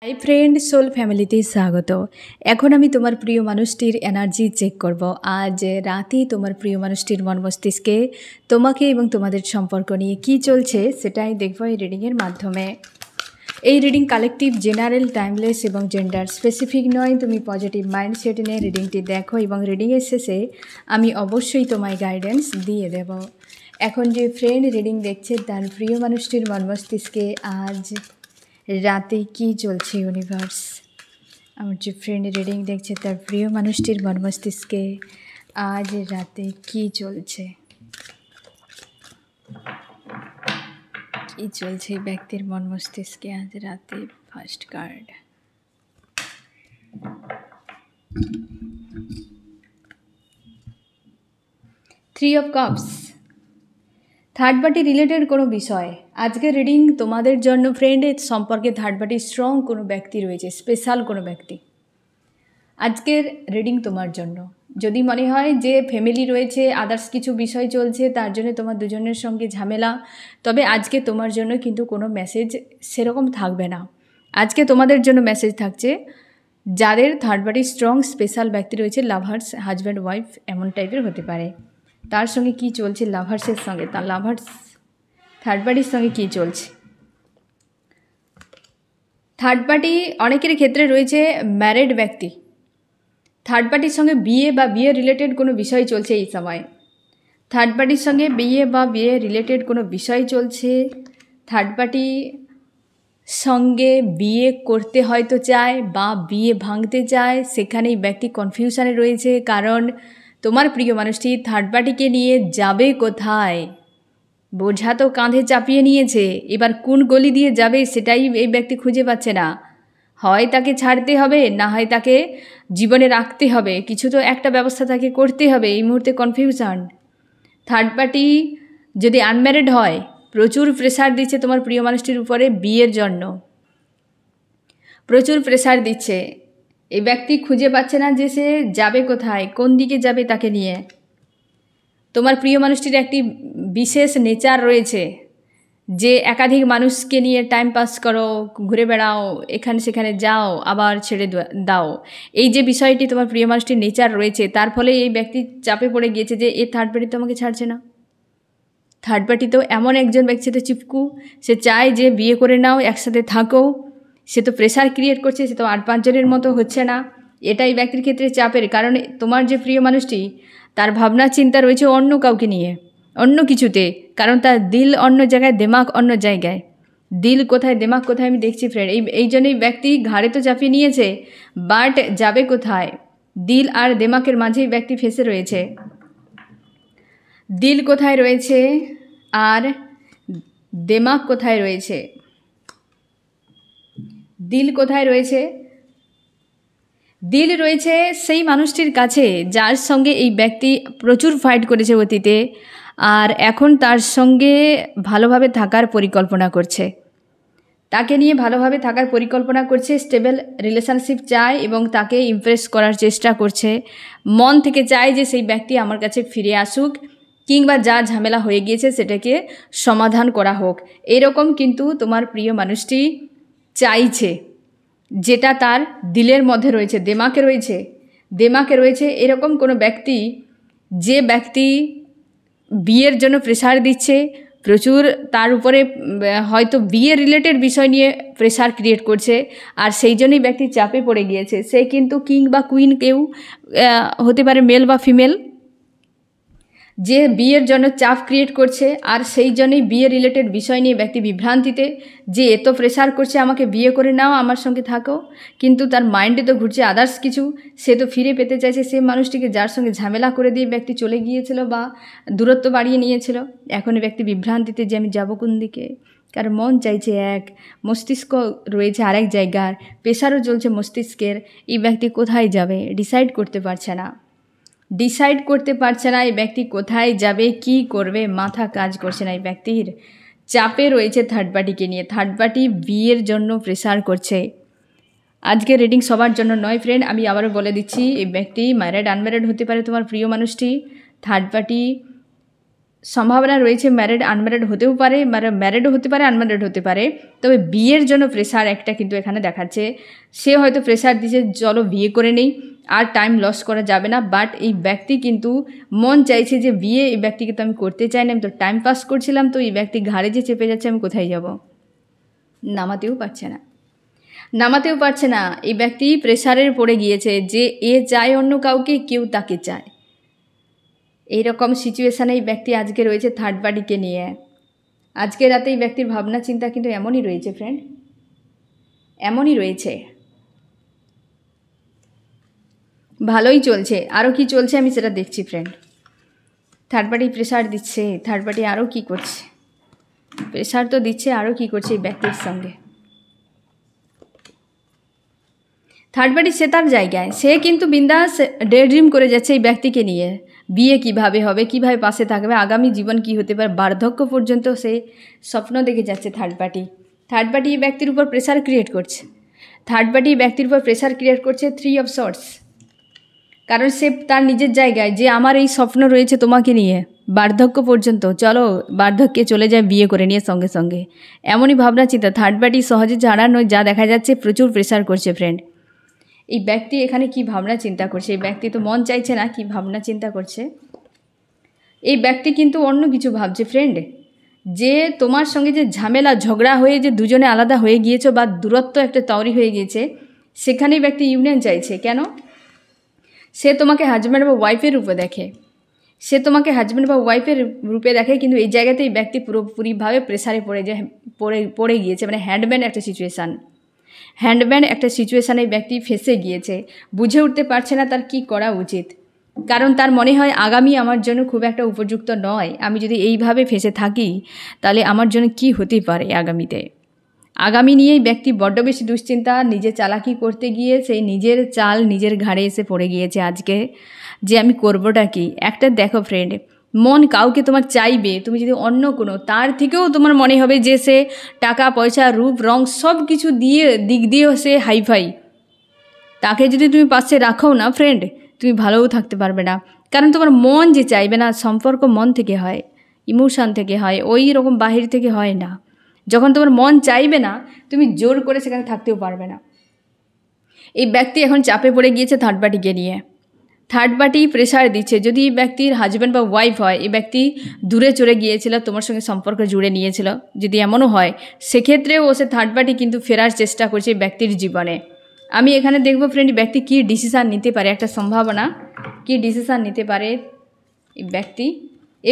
Hi friend, soul ফ্যামিলিতে স্বাগত। এখন আমি তোমার প্রিয় মানুষটির এনার্জি চেক করব। আজ রাতে তোমার প্রিয় মানুষটির মন মস্তিষ্কে তোমাকে এবং তোমাদের সম্পর্ক নিয়ে কি চলছে সেটাই দেখব এই রিডিংয়ের মাধ্যমে। এই রিডিং কালেকটিভ, জেনারেল, টাইমলেস এবং জেন্ডার স্পেসিফিক নয়। তুমি পজিটিভ মাইন্ডসেট নিয়ে রিডিংটি দেখো এবং রিডিংয়ের শেষে আমি অবশ্যই তোমায় গাইডেন্স দিয়ে দেব। এখন যে ফ্রেন্ড রিডিং দেখছে তার প্রিয় মানুষটির মন মস্তিষ্কে আজ রাতে কি চলছে ইউনিভার্স। আমার যে ফ্রেন্ড রিডিং দেখছে তার প্রিয় মানুষটির মন মস্তিষ্কে আজ রাতে কি চলছে, কি চলছে ব্যক্তির মন মস্তিষ্কে আজ রাতে। First card, three of cups. Third party related কোনো বিষয় আজকের রিডিং তোমাদের জন্য ফ্রেন্ডের সম্পর্কে থার্ড পার্টি স্ট্রং কোনো ব্যক্তি রয়েছে, স্পেশাল কোনো ব্যক্তি। আজকের রিডিং তোমার জন্য। যদি মনে হয় যে ফ্যামিলি রয়েছে, আদার্স কিছু বিষয় চলছে, তার জন্য তোমার দুজনের সঙ্গে ঝামেলা, তবে আজকে তোমার জন্য কিন্তু কোনো মেসেজ সেরকম থাকবে না। আজকে তোমাদের জন্য মেসেজ থাকছে যাদের থার্ড পার্টি স্ট্রং স্পেশাল ব্যক্তি রয়েছে, লাভার্স, হাজব্যান্ড ওয়াইফ এমন টাইপের হতে পারে। তার সঙ্গে কি চলছে লাভার্সের সঙ্গে, তার লাভার্স থার্ড পার্টির সঙ্গে কি চলছে। থার্ড পার্টি অনেকের ক্ষেত্রে রয়েছে ম্যারিড ব্যক্তি, থার্ড পার্টির সঙ্গে বিয়ে বা বিয়ে রিলেটেড কোনো বিষয় চলছে এই সময়। থার্ড পার্টির সঙ্গে বিয়ে বা বিয়ে রিলেটেড কোনো বিষয় চলছে। থার্ড পার্টি সঙ্গে বিয়ে করতে হয়তো চায় বা বিয়ে ভাঙতে চায়, সেখানেই ব্যক্তি কনফিউশনে রয়েছে। কারণ তোমার প্রিয় মানুষটি থার্ড পার্টিকে নিয়ে যাবে কোথায়, বোঝা তো কাঁধে চাপিয়ে নিয়েছে, এবার কোন গলি দিয়ে যাবে সেটাই এই ব্যক্তি খুঁজে পাচ্ছে না। হয় তাকে ছাড়তে হবে, না হয় তাকে জীবনে রাখতে হবে, কিছু তো একটা ব্যবস্থা তাকে করতে হবে। এই মুহূর্তে কনফিউশন। থার্ড পার্টি যদি আনম্যারিড হয়, প্রচুর প্রেশার দিচ্ছে তোমার প্রিয় মানুষটির উপরে বিয়ের জন্য, প্রচুর প্রেশার দিচ্ছে। এই ব্যক্তি খুঁজে পাচ্ছে না যে সে যাবে কোথায়, কোন দিকে যাবে তাকে নিয়ে। তোমার প্রিয় মানুষটির একটি বিশেষ নেচার রয়েছে যে একাধিক মানুষকে নিয়ে টাইম পাস করো, ঘুরে বেড়াও, এখানে সেখানে যাও, আবার ছেড়ে দাও। এই যে বিষয়টি তোমার প্রিয় মানুষটির নেচার রয়েছে, তার ফলে এই ব্যক্তি চাপে পড়ে গিয়েছে যে এই থার্ড পার্টি তো আমাকে ছাড়ছে না। থার্ড পার্টি তো এমন একজন ব্যক্তির সাথে চিপকু, সে চায় যে বিয়ে করে নাও, একসাথে থাকো। সে তো প্রেশার ক্রিয়েট করছে, সে তো 8-5 জনের মতো হচ্ছে না। এটাই ব্যক্তির ক্ষেত্রে চাপের। কারণ তোমার যে প্রিয় মানুষটি, তার ভাবনা চিন্তা রয়েছে অন্য কাউকে নিয়ে, অন্য কিছুতে। কারণ তার দিল অন্য জায়গায়, দিমাগ অন্য জায়গায়। দিল কোথায়, দিমাগ কোথায় আমি দেখছি ফ্রেন্ড। এই জন্যই ব্যক্তি ঘাড়ে তো চাপিয়ে নিয়েছে, বাট যাবে কোথায়। দিল আর দিমাগের মাঝেই ব্যক্তি ফেসে রয়েছে। দিল কোথায় রয়েছে আর দিমাগ কোথায় রয়েছে, দিল কোথায় রয়েছে? দিল রয়েছে সেই মানুষটির কাছে যার সঙ্গে এই ব্যক্তি প্রচুর ফাইট করেছে অতীতে, আর এখন তার সঙ্গে ভালোভাবে থাকার পরিকল্পনা করছে, তাকে নিয়ে ভালোভাবে থাকার পরিকল্পনা করছে। স্টেবল রিলেশনশিপ চায় এবং তাকে ইমপ্রেস করার চেষ্টা করছে। মন থেকে চায় যে সেই ব্যক্তি আমার কাছে ফিরে আসুক, কিংবা যা ঝামেলা হয়ে গিয়েছে সেটাকে সমাধান করা হোক। এরকম কিন্তু তোমার প্রিয় মানুষটি চাইছে, যেটা তার দিলের মধ্যে রয়েছে, দেমাকে রয়েছে। এরকম কোনো ব্যক্তি, যে ব্যক্তি বিয়ের জন্য প্রেশার দিচ্ছে প্রচুর, তার উপরে হয়তো বিয়ে রিলেটেড বিষয় নিয়ে প্রেশার ক্রিয়েট করছে, আর সেই জন্যই ব্যক্তি চাপে পড়ে গিয়েছে। সে কিন্তু কিং বা কুইন কেউ হতে পারে, মেল বা ফিমেল, যে বিয়ের জন্য চাপ ক্রিয়েট করছে। আর সেই জন্যই বিয়ে রিলেটেড বিষয় নিয়ে ব্যক্তি বিভ্রান্তিতে, যে এত প্রেশার করছে আমাকে বিয়ে করে নাও, আমার সঙ্গে থাকো, কিন্তু তার মাইন্ডে তো ঘুরছে আদার্স কিছু। সে তো ফিরে পেতে চাইছে সে মানুষটিকে যার সঙ্গে ঝামেলা করে দিয়ে ব্যক্তি চলে গিয়েছিল বা দূরত্ব বাড়িয়ে নিয়েছিল। এখন ব্যক্তি বিভ্রান্তিতে যে আমি যাবো কোন দিকে, কারণ মন চাইছে এক, মস্তিষ্ক রয়েছে আরেক জায়গার, প্রেশারও চলছে মস্তিষ্কের। এই ব্যক্তি কোথায় যাবে ডিসাইড করতে পারছে না, এই ব্যক্তি কোথায় যাবে, কি করবে, মাথা কাজ করছে না। এই ব্যক্তির চাপে রয়েছে থার্ড পার্টিকে নিয়ে। থার্ড পার্টি বিয়ের জন্য প্রেশার করছে। আজকের রিডিং সবার জন্য নয় ফ্রেন্ড, আমি আবারও বলে দিচ্ছি। এই ব্যক্তি ম্যারিড, আনম্যারিড হতে পারে তোমার প্রিয় মানুষটি। থার্ড পার্টি সম্ভাবনা রয়েছে ম্যারিড আনম্যারিড হতেও পারে, ম্যারিডও হতে পারে, আনম্যারিড হতে পারে। তবে বিয়ের জন্য প্রেশার একটা কিন্তু এখানে দেখাচ্ছে। সে হয়তো প্রেশার দিচ্ছে চলো বিয়ে করে নেই, আর টাইম লস করা যাবে না। বাট এই ব্যক্তি কিন্তু মন চাইছে যে বিয়ে এই ব্যক্তিকে তো আমি করতে চাই না, আমি তো টাইম পাস করছিলাম, তো এই ব্যক্তি ঘাড়ে যে চেপে যাচ্ছে আমি কোথায় যাব, নামাতেও পারছে না, নামাতেও পারছে না। এই ব্যক্তি প্রেশারের পড়ে গিয়েছে যে এ চায় অন্য কাউকে, কেউ তাকে চায়। এইরকম সিচুয়েশানে এই ব্যক্তি আজকে রয়েছে থার্ড পার্টিকে নিয়ে। আজকে রাতে এই ব্যক্তির ভাবনা চিন্তা কিন্তু এমনই রয়েছে ফ্রেন্ড, এমনই রয়েছে। ভালোই চলছে, আরও কি চলছে আমি সেটা দেখছি ফ্রেন্ড। থার্ড পার্টি প্রেশার দিচ্ছে, থার্ড পার্টি আরও কী করছে, প্রেশার তো দিচ্ছে, আরও কী করছে এই ব্যক্তির সঙ্গে। থার্ড পার্টি সে তার জায়গায়, সে কিন্তু বিন্দাস ডে ড্রিম করে যাচ্ছে এই ব্যক্তিকে নিয়ে। বিয়ে কিভাবে হবে, কিভাবে পাশে থাকবে, আগামী জীবন কি হতে পারে, বার্ধক্য পর্যন্ত সে স্বপ্ন দেখে যাচ্ছে থার্ড পার্টি। থার্ড পার্টি এই ব্যক্তির উপর প্রেশার ক্রিয়েট করছে, থার্ড পার্টি ব্যক্তির উপর প্রেশার ক্রিয়েট করছে 3 অফ শর্টস। কারণ সে তার নিজের জায়গায় যে আমার এই স্বপ্ন রয়েছে তোমাকে নিয়ে বার্ধক্য পর্যন্ত, চলো বার্ধক্যে চলে যায় বিয়ে করে নিয়ে সঙ্গে সঙ্গে, এমনই ভাবনা চিন্তা। থার্ড পার্টি সহজে ছাড়া নয়, যা দেখা যাচ্ছে প্রচুর প্রেশার করছে ফ্রেন্ড। এই ব্যক্তি এখানে কি ভাবনা চিন্তা করছে, এই ব্যক্তি তো মন চাইছে না, কি ভাবনা চিন্তা করছে এই ব্যক্তি কিন্তু অন্য কিছু ভাবছে ফ্রেন্ড। যে তোমার সঙ্গে যে ঝামেলা ঝগড়া হয়ে যে দুজনে আলাদা হয়ে গিয়েছো বা দূরত্ব একটা তৈরি হয়ে গিয়েছে, সেখানেই ব্যক্তি ইউনিয়ন চাইছে। কেন? সে তোমাকে হাজব্যান্ড বা ওয়াইফের রূপে দেখে, সে তোমাকে হাজব্যান্ড বা ওয়াইফের রূপে দেখে, কিন্তু এই জায়গাতে এই ব্যক্তি পুরোপুরিভাবে প্রেসারে পড়ে গিয়েছে, মানে হ্যান্ডম্যান একটা সিচুয়েশান, হ্যান্ডব্যান্ড একটা সিচুয়েশানে ব্যক্তি ফেসে গিয়েছে, বুঝে উঠতে পারছে না তার কি করা উচিত। কারণ তার মনে হয় আগামী আমার জন্য খুব একটা উপযুক্ত নয়, আমি যদি এইভাবে ফেসে থাকি তাহলে আমার জন্য কি হতে পারে আগামীতে। আগামী নিয়েই ব্যক্তি বড্ড বেশি দুশ্চিন্তা, নিজে চালাকি করতে গিয়ে সেই নিজের চাল নিজের ঘাড়ে এসে পড়ে গিয়েছে আজকে, যে আমি করবোটা কি। একটা দেখো ফ্রেন্ড, মন কাউকে তোমার চাইবে, তুমি যদি অন্য কোনো তার থেকেও তোমার মনে হবে যে সে টাকা পয়সা রূপ রং সব কিছু দিক দিয়েও সে হাইফাই, তাকে যদি তুমি পাশে রাখো না ফ্রেন্ড, তুমি ভালোও থাকতে পারবে না। কারণ তোমার মন যে চাইবে না, সম্পর্ক মন থেকে হয়, ইমোশান থেকে হয়, ওই রকম বাহির থেকে হয় না। যখন তোমার মন চাইবে না, তুমি জোর করে সেখানে থাকতেও পারবে না। এই ব্যক্তি এখন চাপে পড়ে গিয়েছে থার্ড পার্টিকে নিয়ে, থার্ড পার্টি প্রেশার দিচ্ছে। যদি এই ব্যক্তির হাজব্যান্ড বা ওয়াইফ হয়, এই ব্যক্তি দূরে চলে গিয়েছিল, তোমার সঙ্গে সম্পর্ক জুড়ে নিয়েছিল, যদি এমনও হয় সেক্ষেত্রেও সে থার্ড পার্টি কিন্তু ফেরার চেষ্টা করছে এই ব্যক্তির জীবনে। আমি এখানে দেখবো ফ্রেন্ড ব্যক্তি কী ডিসিশান নিতে পারে, একটা সম্ভাবনা কী ডিসিশান নিতে পারে এই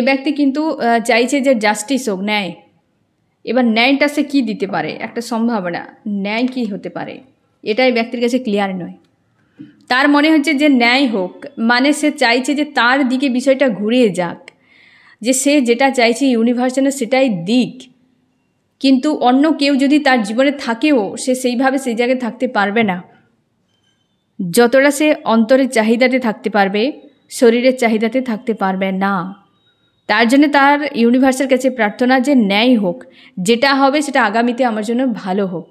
ব্যক্তি কিন্তু চাইছে যে জাস্টিস হোক, ন্যায়। এবার ন্যায়টা সে কী দিতে পারে, একটা সম্ভাবনা, ন্যায় কী হতে পারে, এটাই ব্যক্তির কাছে ক্লিয়ার নয়। তার মনে হচ্ছে যে ন্যায় হোক, মানে সে চাইছে যে তার দিকে বিষয়টা ঘুরিয়ে যাক, যে সে যেটা চাইছে ইউনিভার্স যেন সেটাই দিক। কিন্তু অন্য কেউ যদি তার জীবনে থাকেও, সে সেইভাবে সেই জায়গায় থাকতে পারবে না, যতটা সে অন্তরের চাহিদাতে থাকতে পারবে, শরীরের চাহিদাতে থাকতে পারবে না। তার জন্য তার ইউনিভার্সের কাছে প্রার্থনা যে ন্যায় হোক, যেটা হবে সেটা আগামীতে আমার জন্য ভালো হোক।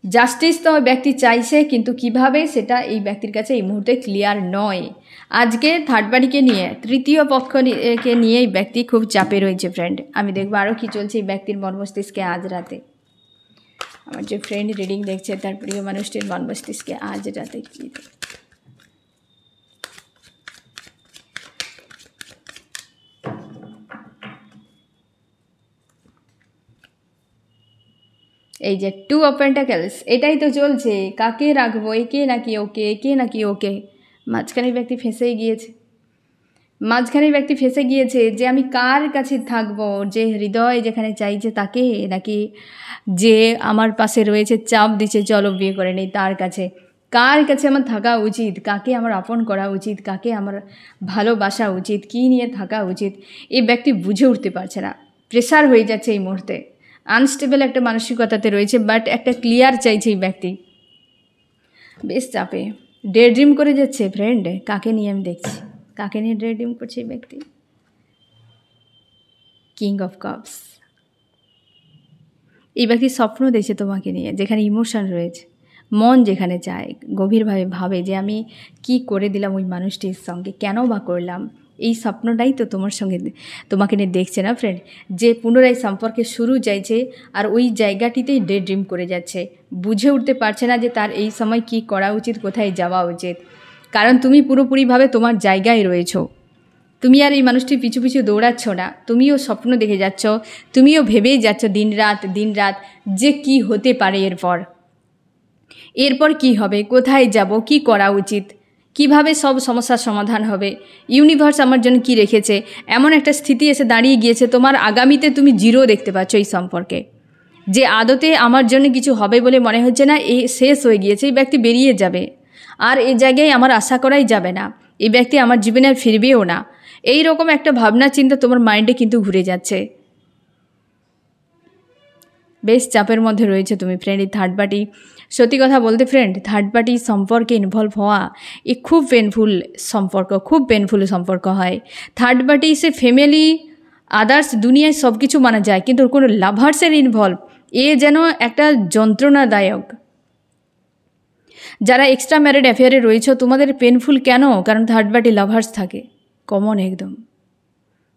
জাস্টিস তো ব্যক্তি চাইছে, কিন্তু কিভাবে সেটা এই ব্যক্তির কাছে এই মুহূর্তে ক্লিয়ার নয়। আজকে থার্ড পার্টিকে নিয়ে, তৃতীয় পক্ষকে নিয়ে এই ব্যক্তি খুব চাপে রয়েছে ফ্রেন্ড। আমি দেখবো আরও কী চলছে এই ব্যক্তির মন মস্তিষ্কে আজ রাতে। আমার যে ফ্রেন্ড রিডিং দেখছে তার প্রিয় মানুষটির মন মস্তিষ্কে আজ রাতে কী। এই যে 2 অফ পেন্টাকেলস, এটাই তো চলছে, কাকে রাখবো, একে নাকি ওকে, একে নাকি ওকে। মাঝখানে ব্যক্তি ফেঁসেই গিয়েছে, মাঝখানে ব্যক্তি ফেঁসে গিয়েছে যে আমি কার কাছে থাকবো, যে হৃদয় যেখানে চাইছে তাকে, নাকি যে আমার পাশে রয়েছে চাপ দিচ্ছে চলো বিয়ে করে নেই তার কাছে। কার কাছে আমার থাকা উচিত, কাকে আমার আপন করা উচিত, কাকে আমার ভালোবাসা উচিত, কী নিয়ে থাকা উচিত, এই ব্যক্তি বুঝে উঠতে পারছে না, প্রেশার হয়ে যাচ্ছে এই মুহূর্তে, আনস্টেবল একটা মানসিকতাতে রয়েছে। বাট একটা ক্লিয়ার চাইছে এই ব্যক্তি, বেশ চাপে ডে ড্রিম করে যাচ্ছে ফ্রেন্ড। কাকে নিয়ে আমি দেখছি, কাকে নিয়ে ডে ড্রিম করছে এই ব্যক্তি। কিং অফ কাপস, এই ব্যক্তি স্বপ্ন দেখছে তোমাকে নিয়ে, যেখানে ইমোশন রয়েছে, মন যেখানে চায়, গভীরভাবে ভাবে যে আমি কি করে দিলাম ওই মানুষটির সঙ্গে, কেন বা করলাম, এই স্বপ্নটাই তো তোমাকে নিয়ে দেখছে না ফ্রেন্ড, যে পুনরায় সম্পর্কে শুরু চাইছে আর ওই জায়গাটিতেই ডে ড্রিম করে যাচ্ছে, বুঝে উঠতে পারছে না যে তার এই সময় কি করা উচিত, কোথায় যাওয়া উচিত। কারণ তুমি পুরোপুরিভাবে তোমার জায়গায় রয়েছো, তুমি আর এই মানুষটির পিছু পিছু দৌড়াচ্ছ না, তুমিও স্বপ্ন দেখে যাচ্ছ, তুমিও ভেবেই যাচ্ছ দিন রাত যে কি হতে পারে, এরপর কি হবে, কোথায় যাব, কি করা উচিত, কিভাবে সব সমস্যার সমাধান হবে, ইউনিভার্স আমার জন্য কি রেখেছে। এমন একটা স্থিতি এসে দাঁড়িয়ে গিয়েছে তোমার আগামীতে তুমি জিরো দেখতে পাচ্ছ এই সম্পর্কে, যে আদতে আমার জন্য কিছু হবে বলে মনে হচ্ছে না, এই শেষ হয়ে গিয়েছে, এই ব্যক্তি বেরিয়ে যাবে আর এই জায়গায় আমার আশা করাই যাবে না, এই ব্যক্তি আমার জীবনে আর ফিরবেও না। এই রকম একটা ভাবনা চিন্তা তোমার মাইন্ডে কিন্তু ঘুরে যাচ্ছে। বেশ চাপের মধ্যে রয়েছে তুমি ফ্রেন্ড। এই থার্ড পার্টি, সত্যি কথা বলতে ফ্রেন্ড, থার্ড পার্টি সম্পর্কে ইনভলভ হওয়া এ খুব পেনফুল সম্পর্ক হয়। থার্ড পার্টি সে ফ্যামিলি আদার্স দুনিয়ায় সব কিছু মানা যায়, কিন্তু কোনো লাভার্সের ইনভলভ এ যেন একটা যন্ত্রণাদায়ক। যারা এক্সট্রা ম্যারিড অ্যাফেয়ারে রয়েছে তোমাদের পেনফুল কেন? কারণ থার্ড পার্টি লাভার্স থাকে, কমন একদম,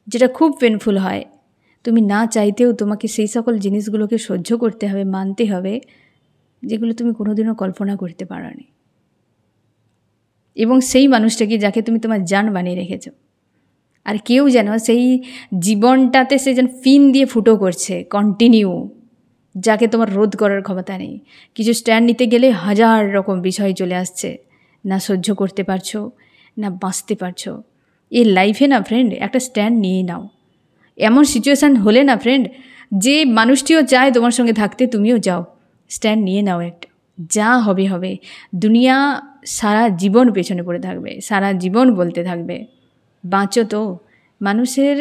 যেটা খুব পেনফুল হয়। তুমি না চাইতেও তোমাকে সেই সকল জিনিসগুলোকে সহ্য করতে হবে, মানতে হবে, যেগুলো তুমি কোনোদিনও কল্পনা করতে পারোনি। এবং সেই মানুষটাকে যাকে তুমি তোমার জান বানিয়ে রেখেছো, আর কেউ যেন সেই জীবনটাতে সে যেন পিন দিয়ে ফুটো করছে কন্টিনিউ, যাকে তোমার রোধ করার ক্ষমতা নেই। কিছু স্ট্যান্ড নিতে গেলে হাজার রকম বিষয় চলে আসছে, না সহ্য করতে পারছো, না বাঁচতে পারছো। এই লাইফে না ফ্রেন্ড একটা স্ট্যান্ড নিয়েই নাও। এমন সিচুয়েশান হলে না ফ্রেন্ড, যে মানুষটিও চায় তোমার সঙ্গে থাকতে, তুমিও যাও, স্ট্যান্ড নিয়ে নাও একটা। যা হবে হবে, দুনিয়া সারা জীবন পেছনে পড়ে থাকবে, সারা জীবন বলতে থাকবে বাঁচো তো। মানুষের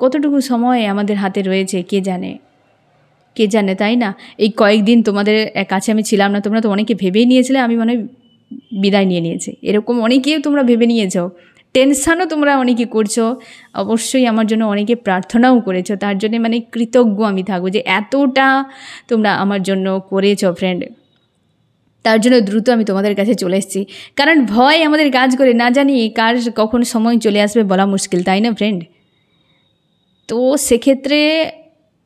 কতটুকু সময় আমাদের হাতে রয়েছে কে জানে, তাই না? এই কয়েকদিন তোমাদের কাছে আমি ছিলাম না, তোমরা তো অনেকে ভেবেই নিয়েছিলে আমি মনে হয় বিদায় নিয়েছি, এরকম অনেকেই তোমরা ভেবে নিয়েছো। টেনশানও তোমরা অনেকে করছো, অবশ্যই আমার জন্য অনেকে প্রার্থনাও করেছো, তার জন্যে কৃতজ্ঞ আমি থাকবো যে এতটা তোমরা আমার জন্য করেছো ফ্রেন্ড। তার জন্য দ্রুত আমি তোমাদের কাছে চলে এসেছি, কারণ ভয় আমাদের কাজ করে, না জানি কার কখন সময় চলে আসবে বলা মুশকিল, তাই না ফ্রেন্ড? তো সেক্ষেত্রে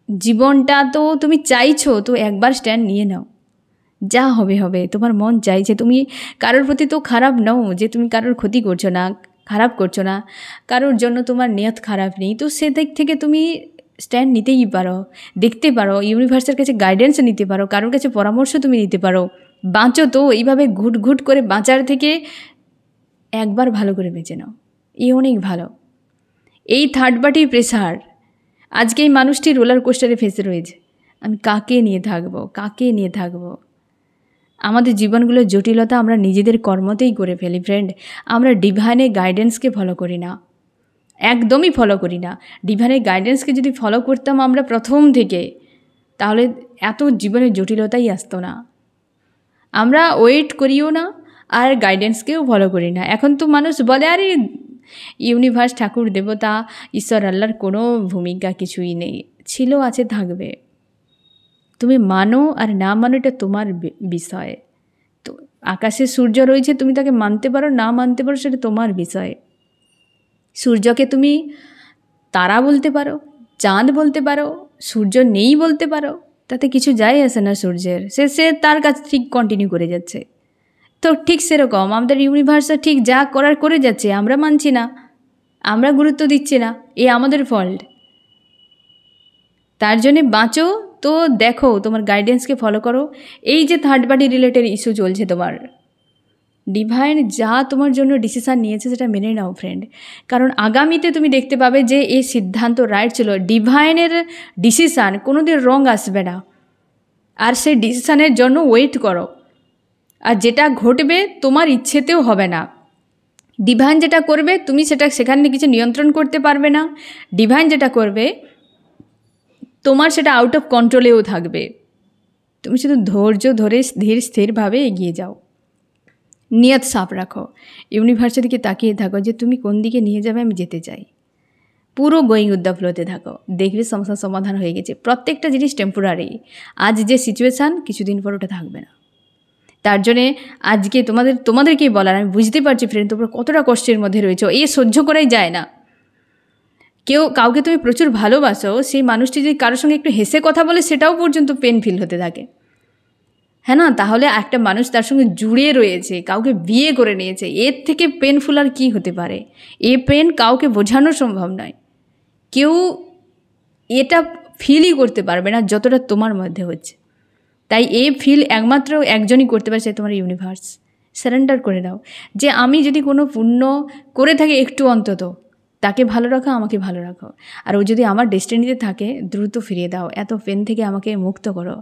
জীবনটা তো তুমি চাইছো, তো একবার স্ট্যান্ড নিয়ে নাও, যা হবে হবে। তোমার মন চাইছে, তুমি কারোর প্রতি তো খারাপ নাও যে তুমি কারোর ক্ষতি করছো না, খারাপ করছো না, কারোর জন্য তোমার নিয়ত খারাপ নেই, তো সে দিক থেকে তুমি স্ট্যান্ড নিতেই পারো, দেখতে পারো, ইউনিভার্সের কাছে গাইডেন্স নিতে পারো, কারোর কাছে পরামর্শ তুমি নিতে পারো। বাঁচো তো, এইভাবে ঘুট করে বাঁচার থেকে একবার ভালো করে বেঁচে নাও, এই অনেক ভালো। এই থার্ড পার্টি প্রেশার, আজকে এই মানুষটি রোলার কোস্টারে ফেসে রয়েছে, আমি কাকে নিয়ে থাকবো। আমাদের জীবনগুলোর জটিলতা আমরা নিজেদের কর্মতেই করে ফেলি ফ্রেন্ড, আমরা ডিভাইনের গাইডেন্সকে ফলো করি না, একদমই ফলো করি না। ডিভাইনের গাইডেন্সকে যদি ফলো করতাম আমরা প্রথম থেকে, তাহলে এত জীবনের জটিলতাই আসতো না। আমরা ওয়েট করিও না আর গাইডেন্সকেও ফলো করি না। এখন তো মানুষ বলে আরে ইউনিভার্স, ঠাকুর, দেবতা, ঈশ্বর, আল্লাহর কোনো ভূমিকা কিছুই নেই, ছিল, আছে, থাকবে। তুমি মানো আর না মানো এটা তোমার বিষয়। তো আকাশে সূর্য রয়েছে, তুমি তাকে মানতে পারো না মানতে পারো সেটা তোমার বিষয়। সূর্যকে তুমি তারা বলতে পারো, চাঁদ বলতে পারো, সূর্য নেই বলতে পারো, তাতে কিছু যায় আসে না সূর্যের, সে তার কাজ ঠিক কন্টিনিউ করে যাচ্ছে। তো ঠিক সেরকম আমাদের ইউনিভার্সও ঠিক যা করার করে যাচ্ছে, আমরা মানছি না, আমরা গুরুত্ব দিচ্ছি না, এ আমাদের ফল্ট। তার জন্যে বাঁচো তো, দেখো তোমার গাইডেন্সকে ফলো করো। এই যে থার্ড পার্টি রিলেটেড ইস্যু চলছে তোমার, ডিভাইন যা তোমার জন্য ডিসিশান নিয়েছে সেটা মেনে নাও ফ্রেন্ড, কারণ আগামীতে তুমি দেখতে পাবে যে এই সিদ্ধান্ত রাইট ছিল। ডিভাইনের ডিসিশান কোনো দিন রং আসবে না, আর সেই ডিসিশানের জন্য ওয়েট করো। আর যেটা ঘটবে তোমার ইচ্ছেতেও হবে না, ডিভাইন যেটা করবে তুমি সেখানে কিছু নিয়ন্ত্রণ করতে পারবে না। ডিভাইন যেটা করবে তোমার সেটা আউট অফ কন্ট্রোলেও থাকবে। তুমি শুধু ধৈর্য ধরে ধীর স্থিরভাবে এগিয়ে যাও, নিয়ত সাফ রাখো, ইউনিভার্সের দিকে তাকিয়ে থাকো যে তুমি কোন দিকে নিয়ে যাবে, আমি যেতে চাই। পুরো গোয়িং উইথ দ্য ফ্লোতে থাকো, দেখবে সমস্যার সমাধান হয়ে গেছে। প্রত্যেকটা জিনিস টেম্পোরারি, আজ যে সিচুয়েশান কিছুদিন পর ওটা থাকবে না। তার জন্যে আজকে তোমাদেরকেই বলার, আমি বুঝতে পারছি ফ্রেন্ড তোমরা কতটা কষ্টের মধ্যে রয়েছো, সহ্য করাই যায় না। কাউকে তুমি প্রচুর ভালোবাসো, সেই মানুষটি যদি কারোর সঙ্গে একটু হেসে কথা বলে সেটাও পর্যন্ত পেন ফিল হতে থাকে, হ্যাঁ না? তাহলে একটা মানুষ তার সঙ্গে জুড়ে রয়েছে, কাউকে বিয়ে করে নিয়েছে, এর থেকে পেনফুল আর কী হতে পারে? এ পেন কাউকে বোঝানো সম্ভব নয়। কেউ এটা ফিলই করতে পারবে না যতটা তোমার মধ্যে হচ্ছে। তাই এই ফিল একমাত্র একজনই করতে পারে, সে তোমার ইউনিভার্স। সারেন্ডার করে দাও যে আমি যদি কোনো পুণ্য করে থাকি একটু অন্তত, তাকে ভালো রাখো, আমাকে ভালো রাখো। আর ও যদি আমার ডেস্টিনিতে থাকে দ্রুত ফিরিয়ে দাও, এত পেন থেকে আমাকে মুক্ত করো।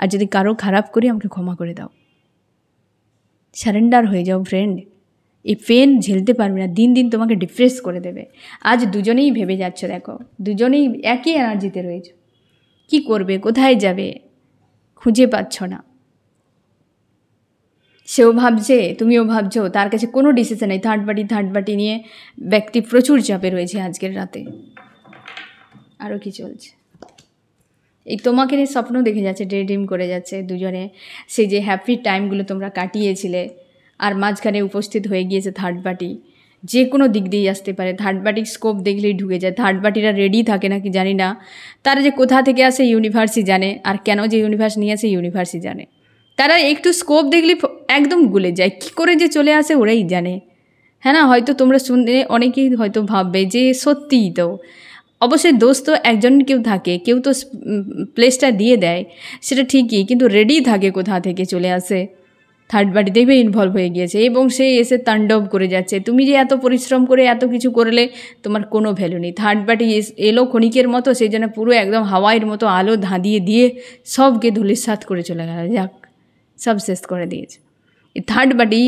আর যদি কারো খারাপ করি আমাকে ক্ষমা করে দাও। সারেন্ডার হয়ে যাও ফ্রেন্ড। এই পেন ঝেলতে পারবে না, দিন দিন তোমাকে ডিপ্রেস করে দেবে। আজ দুজনেই ভেবে যাচ্ছ, দেখো দুজনেই একই এনার্জিতে রয়েছ, কি করবে, কোথায় যাবে খুঁজে পাচ্ছ না। সেও ভাবছে, তুমিও ভাবছো, তার কাছে কোনো ডিসিশন নেই। থার্ড পার্টি নিয়ে ব্যক্তি প্রচুর চাপে রয়েছে আজকের রাতে। আরও কি চলছে? এই তোমাকে নিয়ে স্বপ্ন দেখে যাচ্ছে, ডে ড্রিম করে যাচ্ছে দুজনে, সেই যে হ্যাপি টাইমগুলো তোমরা কাটিয়েছিলে। আর মাঝখানে উপস্থিত হয়ে গিয়েছে থার্ড পার্টি, যে কোনো দিক দিয়েই আসতে পারে। থার্ড পার্টির স্কোপ দেখলেই ঢুকে যায়। থার্ড পার্টিরা রেডি থাকে নাকি জানি না, তারা যে কোথা থেকে আসে ইউনিভার্সই জানে, আর কেন যে ইউনিভার্স নিয়ে আসে ইউনিভার্সই জানে। তারা একটু স্কোপ দেখলে একদম গুলে যায়, কী করে যে চলে আসে ওরাই জানে, হ্যাঁ না? হয়তো তোমরা শুনে অনেকেই হয়তো ভাববে যে সত্যিই তো, অবশ্যই দোষ তো একজন কেউ থাকে, কেউ তো প্লেসটা দিয়ে দেয়, সেটা ঠিকই, কিন্তু রেডি থাকে কোথা থেকে চলে আসে। থার্ড পার্টি দেখবে ইনভলভ হয়ে গিয়েছে এবং সে এসে তাণ্ডব করে যাচ্ছে। তুমি যে এত পরিশ্রম করে এত কিছু করলে তোমার কোনো ভ্যালু নেই। থার্ড পার্টি এলো ক্ষণিকের মতো, সেই জন্য পুরো একদম হাওয়াইয়ের মতো আলো ধাঁধিয়ে দিয়ে সবকে ধূলিসাৎ করে চলে গেল, যাক সব শেষ করে দিয়েছে। এই থার্ড পার্টি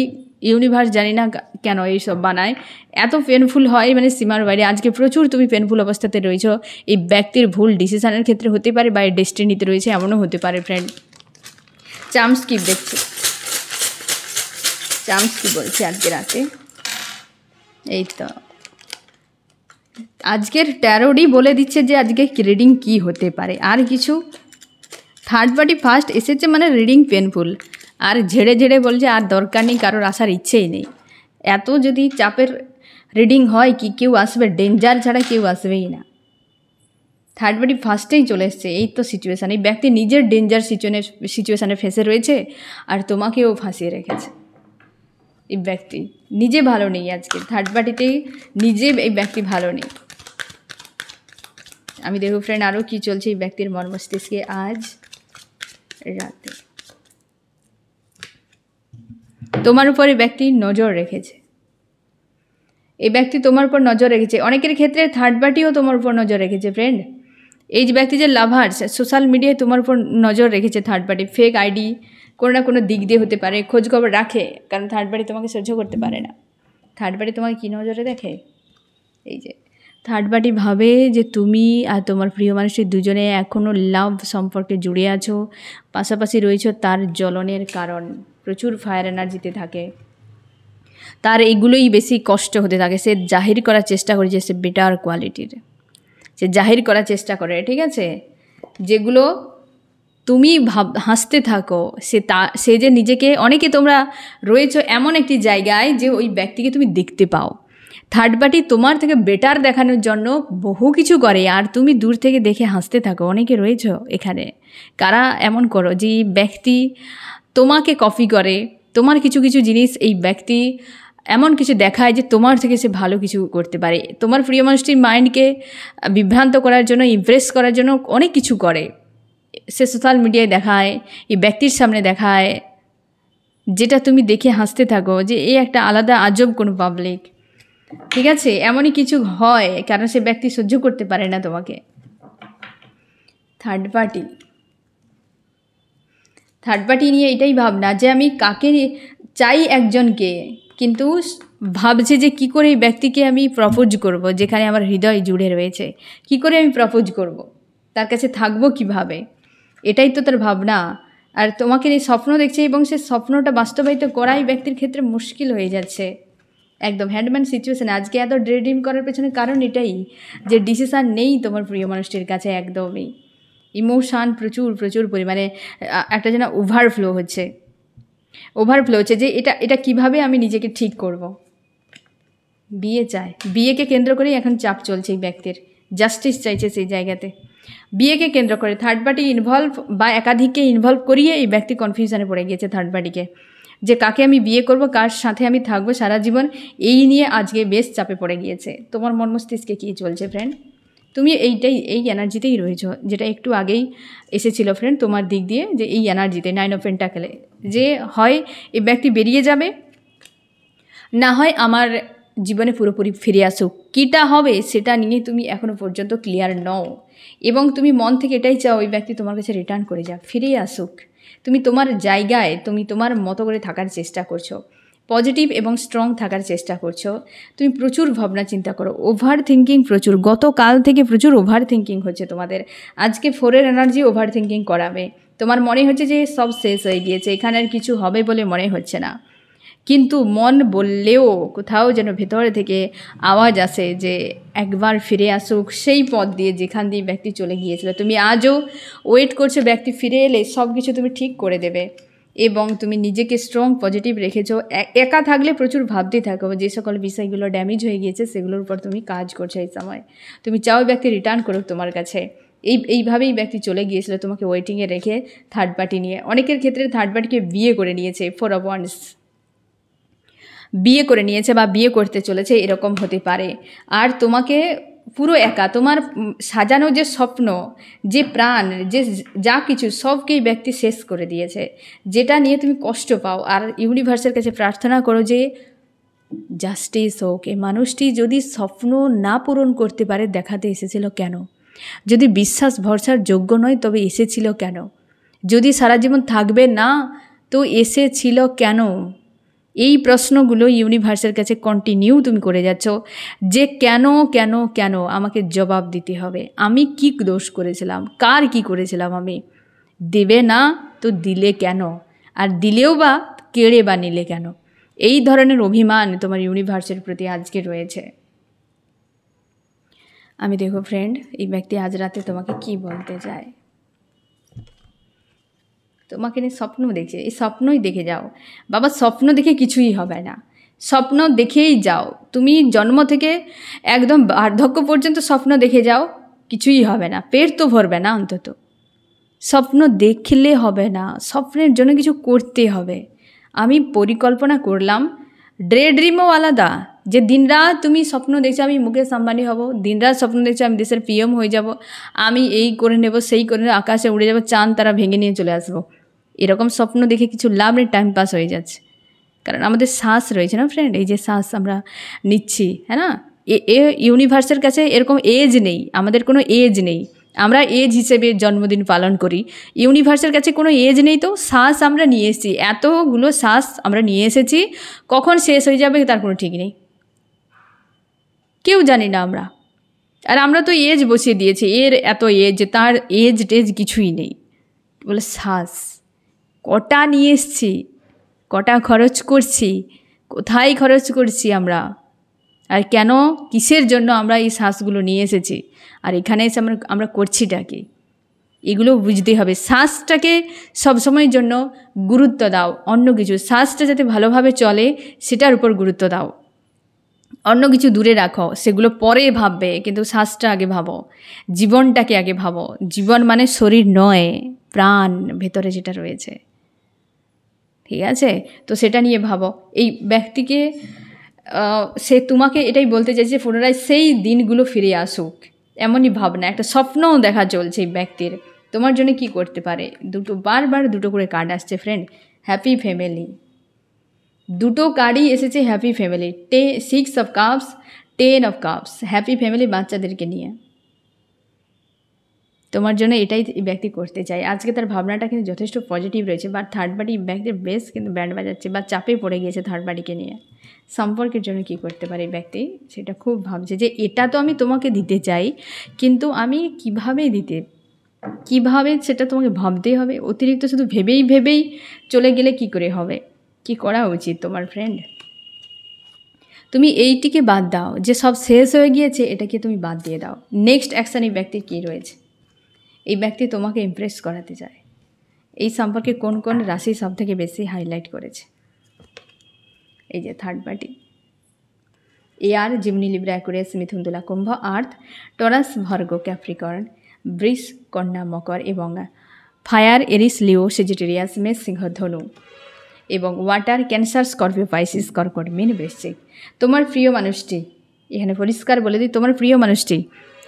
ইউনিভার্স জানি না কেন এইসব বানায়, এত পেনফুল হয় মানে সীমার বাইরে। আজকে প্রচুর তুমি পেনফুল অবস্থাতে রয়েছ, এই ব্যক্তির ভুল ডিসিশনের ক্ষেত্রে হতে পারে বা ডেস্টিনিতে রয়েছে, এমনও হতে পারে ফ্রেন্ড। চান্স কি দেখছি, চান্স কি বলছে আজকে রাতে? এই তো আজকের ট্যারোডই বলে দিচ্ছে যে আজকে রিডিং কি হতে পারে। আর কিছু, থার্ড পার্টি ফার্স্ট এসেছে মানে রিডিং পেনফুল, আর ঝেড়ে ঝেড়ে বলছে আর দরকার নেই, কারোর আসার ইচ্ছেই নেই। এত যদি চাপের রিডিং হয় কি কেউ আসবে? ডেঞ্জার ছাড়া কেউ আসবেই না। থার্ড পার্টি ফার্স্টেই চলে এসছে, এই তো সিচুয়েশান। এই ব্যক্তি নিজের ডেঞ্জার সিচুয়েশানে ফেসে রয়েছে আর তোমাকেও ফাঁসিয়ে রেখেছে। এই ব্যক্তি নিজে ভালো নেই আজকে, থার্ড পার্টিতেই নিজে এই ব্যক্তি ভালো নেই। আমি দেখো ফ্রেন্ড আরও কী চলছে এই ব্যক্তির মর্মস্তিষ্কে আজ রাতে। তোমার উপর এই ব্যক্তি নজর রেখেছে, এই ব্যক্তি তোমার উপর নজর রেখেছে। অনেকের ক্ষেত্রে থার্ড পার্টিও তোমার উপর নজর রেখেছে ফ্রেন্ড। এই যে ব্যক্তি যে লাভার্স, সোশ্যাল মিডিয়ায় তোমার উপর নজর রেখেছে থার্ড পার্টি। ফেক আইডি কোনো না কোনো দিক দিয়ে হতে পারে, খোঁজ খবর রাখে, কারণ থার্ড পার্টি তোমাকে সহ্য করতে পারে না। থার্ড পার্টি তোমাকে কী নজরে দেখে? এই যে থার্ড পার্টি ভাবে যে তুমি আর তোমার প্রিয় মানুষটি দুজনে এখনও লাভ সম্পর্কে জুড়ে আছো, পাশাপাশি রয়েছো। তার জ্বলনের কারণ প্রচুর ফায়ার এনার্জিতে থাকে, তার এইগুলোই বেশি কষ্ট হতে থাকে। সে জাহির করার চেষ্টা করে যে সে বেটার কোয়ালিটির, সে জাহির করার চেষ্টা করে, ঠিক আছে? যেগুলো তুমি হাসতে থাকো, সে যে নিজেকে, অনেকে তোমরা রয়েছো এমন একটি জায়গায় যে ওই ব্যক্তিকে তুমি দেখতে পাও। থার্ড পার্টি তোমার থেকে বেটার দেখানোর জন্য বহু কিছু করে, আর তুমি দূর থেকে দেখে হাসতে থাকো। অনেকে রয়েছো এখানে, কারা এমন করো যে ব্যক্তি তোমাকে কপি করে, তোমার কিছু কিছু জিনিস এই ব্যক্তি এমন কিছু দেখায় যে তোমার থেকে সে ভালো কিছু করতে পারে। তোমার প্রিয় মানুষটির মাইন্ডকে বিভ্রান্ত করার জন্য, ইমপ্রেস করার জন্য অনেক কিছু করে। সে সোশ্যাল মিডিয়ায় দেখায়, এই ব্যক্তির সামনে দেখায়, যেটা তুমি দেখে হাসতে থাকো যে এই একটা আলাদা আজব কোনো পাবলিক, ঠিক আছে? এমনই কিছু হয়, কারণ সে ব্যক্তি সহ্য করতে পারে না তোমাকে। থার্ড পার্টি নিয়ে এটাই ভাবনা যে আমি কাকে চাই, একজনকে, কিন্তু ভাবছে যে কি করে এই ব্যক্তিকে আমি প্রপোজ করব, যেখানে আমার হৃদয় জুড়ে রয়েছে। কি করে আমি প্রপোজ করব, তার কাছে থাকবো কিভাবে, এটাই তো তার ভাবনা। আর তোমাকে এই স্বপ্ন দেখছে এবং সে স্বপ্নটা বাস্তবায়িত করাই ব্যক্তির ক্ষেত্রে মুশকিল হয়ে যাচ্ছে। একদম হ্যান্ডম্যান সিচুয়েশান। আজকে এত ড্রিম করার পেছনে কারণ এটাই যে ডিসিশান নেই তোমার প্রিয় মানুষটির কাছে একদমই। ইমোশান প্রচুর পরিমাণে একটা যেন ওভারফ্লো হচ্ছে যে এটা কিভাবে আমি নিজেকে ঠিক করব। বিয়ে চায়, বিয়েকে কেন্দ্র করেই এখন চাপ চলছে এই ব্যক্তির। জাস্টিস চাইছে সেই জায়গাতে। বিয়েকে কেন্দ্র করে থার্ড পার্টি ইনভলভ বা একাধিককে ইনভলভ করিয়ে এই ব্যক্তি কনফিউশনে পড়ে গিয়েছে থার্ড পার্টিকে, যে কাকে আমি বিয়ে করব, কার সাথে আমি থাকবো সারা জীবন, এই নিয়ে আজকে বেশ চাপে পড়ে গিয়েছে। তোমার মন মস্তিষ্কে কী চলছে ফ্রেন্ড? তুমি এই এনার্জিতেই রয়েছো, যেটা একটু আগেই এসেছিলো ফ্রেন্ড তোমার দিক দিয়ে, যে এই এনার্জিতে 9 অফ পেন্টাকেলে, যে হয় এই ব্যক্তি বেরিয়ে যাবে, না হয় আমার জীবনে পুরোপুরি ফিরে আসুক। কীটা হবে সেটা নিয়ে তুমি এখনও পর্যন্ত ক্লিয়ার নও, এবং তুমি মন থেকে এটাই চাও ওই ব্যক্তি তোমার কাছে রিটার্ন করে যাক, ফিরে আসুক। তুমি তোমার জায়গায়, তুমি তোমার মতো করে থাকার চেষ্টা করছো, পজিটিভ এবং স্ট্রং থাকার চেষ্টা করছো। তুমি প্রচুর ভাবনা চিন্তা করো, ওভার থিঙ্কিং প্রচুর, গতকাল থেকে প্রচুর ওভার থিঙ্কিং হচ্ছে তোমাদের। আজকে 4-এর এনার্জি ওভার থিঙ্কিং করাবে। তোমার মনে হচ্ছে যে সব শেষ হয়ে গিয়েছে, এখানে আর কিছু হবে বলে মনে হচ্ছে না, কিন্তু মন বললেও কোথাও যেন ভেতরে থেকে আওয়াজ আসে যে একবার ফিরে আসুক সেই পথ দিয়ে যেখান দিয়ে ব্যক্তি চলে গিয়েছিল। তুমি আজও ওয়েট করছো ব্যক্তি ফিরে এলে সব কিছু তুমি ঠিক করে দেবে, এবং তুমি নিজেকে স্ট্রং পজিটিভ রেখেছো। একা থাকলে প্রচুর ভাবতে থাকো, যে সকল বিষয়গুলো ড্যামেজ হয়ে গিয়েছে সেগুলোর উপর তুমি কাজ করছো এই সময়। তুমি চাও ব্যক্তি রিটার্ন করুক তোমার কাছে। এইভাবেই ব্যক্তি চলে গিয়েছিল তোমাকে ওয়েটিংয়ে রেখে থার্ড পার্টি নিয়ে। অনেকের ক্ষেত্রে থার্ড পার্টিকে বিয়ে করে নিয়েছে, 4 অফ ওয়ান্ডস বিয়ে করে নিয়েছে বা বিয়ে করতে চলেছে, এরকম হতে পারে। আর তোমাকে পুরো একা, তোমার সাজানো যে স্বপ্ন, যে প্রাণ, যে যা কিছু সবকেই ব্যক্তি শেষ করে দিয়েছে, যেটা নিয়ে তুমি কষ্ট পাও। আর ইউনিভার্সের কাছে প্রার্থনা করো যে জাস্টিস হোক। এই মানুষটি যদি স্বপ্ন না পূরণ করতে পারে দেখাতে এসেছিল কেন? যদি বিশ্বাস ভরসার যোগ্য নয় তবে এসেছিল কেন? যদি সারা জীবন থাকবে না তো এসেছিল কেন? এই প্রশ্নগুলো ইউনিভার্সের কাছে কন্টিনিউ তুমি করে যাচ্ছ, যে কেন কেন কেন আমাকে জবাব দিতে হবে। আমি কি দোষ করেছিলাম, কার কি করেছিলাম আমি? দেবে না তো দিলে কেন? আর দিলেও বা কেড়ে বা নিলে কেন? এই ধরনের অভিমান তোমার ইউনিভার্সের প্রতি আজকে রয়েছে। আমি দেখো ফ্রেন্ড, এই ব্যক্তি আজ রাতে তোমাকে কি বলতে চায়। তোমাকে নিয়ে স্বপ্ন দেখছে, এই স্বপ্নই দেখে যাও বাবা। স্বপ্ন দেখে কিছুই হবে না, স্বপ্ন দেখেই যাও। তুমি জন্ম থেকে একদম বার্ধক্য পর্যন্ত স্বপ্ন দেখে যাও, কিছুই হবে না, পেট তো ভরবে না। অন্তত স্বপ্ন দেখলে হবে না, স্বপ্নের জন্য কিছু করতে হবে। আমি পরিকল্পনা করলাম, ড্রিমও আলাদা। যে দিনরাত তুমি স্বপ্ন দেখছো আমি মুকেশ আম্বানি হব, দিনরাত স্বপ্ন দেখছো আমি দেশের পিএম হয়ে যাব, আমি এই করে নেব সেই করে নেব, আকাশে উড়ে যাব, চাঁদ তারা ভেঙে নিয়ে চলে আসবো। এরকম স্বপ্ন দেখে কিছু লাভ নেই, টাইম পাস হয়ে যাচ্ছে। কারণ আমাদের শ্বাস রয়েছে না ফ্রেন্ড, এই যে শ্বাস আমরা নিচ্ছি, হ্যাঁ না, এ ইউনিভার্সের কাছে এরকম এজ নেই, আমাদের কোনো এজ নেই। আমরা এজ হিসেবে জন্মদিন পালন করি, ইউনিভার্সের কাছে কোনো এজ নেই। তো শ্বাস আমরা নিয়ে এসেছি, এতগুলো শ্বাস আমরা নিয়ে এসেছি, কখন শেষ হয়ে যাবে তার কোনো ঠিক নেই, কেউ জানি না আমরা। আর আমরা তো এজ বসিয়ে দিয়েছি, এর এত এজ, তার এজ টেজ কিছুই নেই। বলে শ্বাস কটা নিয়ে এসছি, কটা খরচ করছি, কোথায় খরচ করছি আমরা, আর কেন, কিসের জন্য আমরা এই শ্বাসগুলো নিয়ে এসেছি, আর এখানে এসে আমরা করছিটা কি, এগুলো বুঝতে হবে। শ্বাসটাকে সবসময়ের জন্য গুরুত্ব দাও, অন্য কিছু, শ্বাসটা যাতে ভালোভাবে চলে সেটার উপর গুরুত্ব দাও। অন্য কিছু দূরে রাখো, সেগুলো পরে ভাববে, কিন্তু শ্বাসটা আগে ভাবো, জীবনটাকে আগে ভাবো। জীবন মানে শরীর নয়, প্রাণ ভেতরে যেটা রয়েছে, ঠিক আছে? তো সেটা নিয়ে ভাবো। এই ব্যক্তিকে সে তোমাকে এটাই বলতে চাইছে পুনরায় সেই দিনগুলো ফিরে আসুক, এমনই ভাবনা, একটা স্বপ্নও দেখা চলছে এই ব্যক্তির। তোমার জন্য কি করতে পারে? বারবার দুটো করে কার্ড আসছে ফ্রেন্ড। হ্যাপি ফ্যামিলি, দুটো কার্ডই এসেছে happy family. 6 of cups, 10 of cups, happy family, বাচ্চাদেরকে নিয়ে। তোমার জন্য এটাই ব্যক্তি করতে চায়। আজকে তার ভাবনাটা কিন্তু যথেষ্ট পজিটিভ রয়েছে, বা থার্ড পার্টি ব্যক্তির বেশ কিন্তু ব্যান্ড বাজাচ্ছে বা চাপে পড়ে গিয়েছে থার্ড পার্টিকে নিয়ে। সম্পর্কের জন্য কি করতে পারে ব্যক্তি সেটা খুব ভাবছে, যে এটা তো আমি তোমাকে দিতে চাই, কিন্তু আমি কিভাবে সেটা তোমাকে ভাবতেই হবে। অতিরিক্ত শুধু ভেবেই চলে গেলে কি করে হবে? কি করা উচিত তোমার ফ্রেন্ড? তুমি এইটিকে বাদ দাও, যে সব শেষ হয়ে গিয়েছে এটাকে তুমি বাদ দিয়ে দাও। নেক্সট অ্যাকশান এই ব্যক্তির কী রয়েছে? এই ব্যক্তি তোমাকে ইমপ্রেস করাতে চায়। এই সম্পর্কে কোন কোন রাশি সব থেকে বেশি হাইলাইট করেছে? এই যে third party, air, Gemini, Libra, Aquarius, মিথুন, তুলা, কুম্ভ, আর্থ, টরাস, ভার্গ, ক্যাপ্রিকর্ন, বৃষ, কন্যা, মকর এবং ফায়ার, এরিস, লিও, সেজিটেরিয়াস, মেষ, সিংহ, ধনু এবং ওয়াটার, ক্যান্সার, স্করপিও, পাইসিস, কর্কট, মীন, বৃশ্চিক। তোমার প্রিয় মানুষটি, এখানে পরিষ্কার বলে দিই, তোমার প্রিয় মানুষটি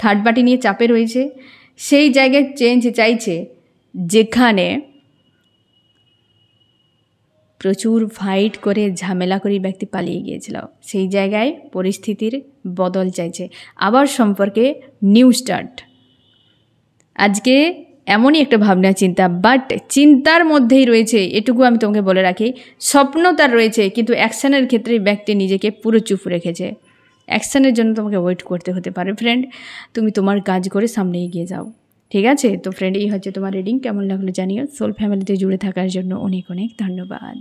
থার্ড পার্টি নিয়ে চাপে রয়েছে, সেই জায়গায় চেঞ্জ চাইছে যেখানে প্রচুর ফাইট করে ঝামেলা করে ব্যক্তি পালিয়ে গিয়েছিল, সেই জায়গায় পরিস্থিতির বদল চাইছে, আবার সম্পর্কে নিউ স্টার্ট। আজকে এমনই একটা ভাবনা চিন্তা, বাট চিন্তার মধ্যেই রয়েছে, এটুকু আমি তোমাকে বলে রাখি, স্বপ্ন তার রয়েছে, কিন্তু অ্যাকশানের ক্ষেত্রে ব্যক্তি নিজেকে পুরো চুপ রেখেছে। অ্যাকশানের জন্য তোমাকে ওয়েট করতে হতে পারে ফ্রেন্ড, তুমি তোমার কাজ করে সামনে এগিয়ে যাও, ঠিক আছে? তো ফ্রেন্ড, এই হচ্ছে তোমার রিডিং। কেমন লাগলো জানিও। সোল ফ্যামিলিতে জুড়ে থাকার জন্য অনেক অনেক ধন্যবাদ।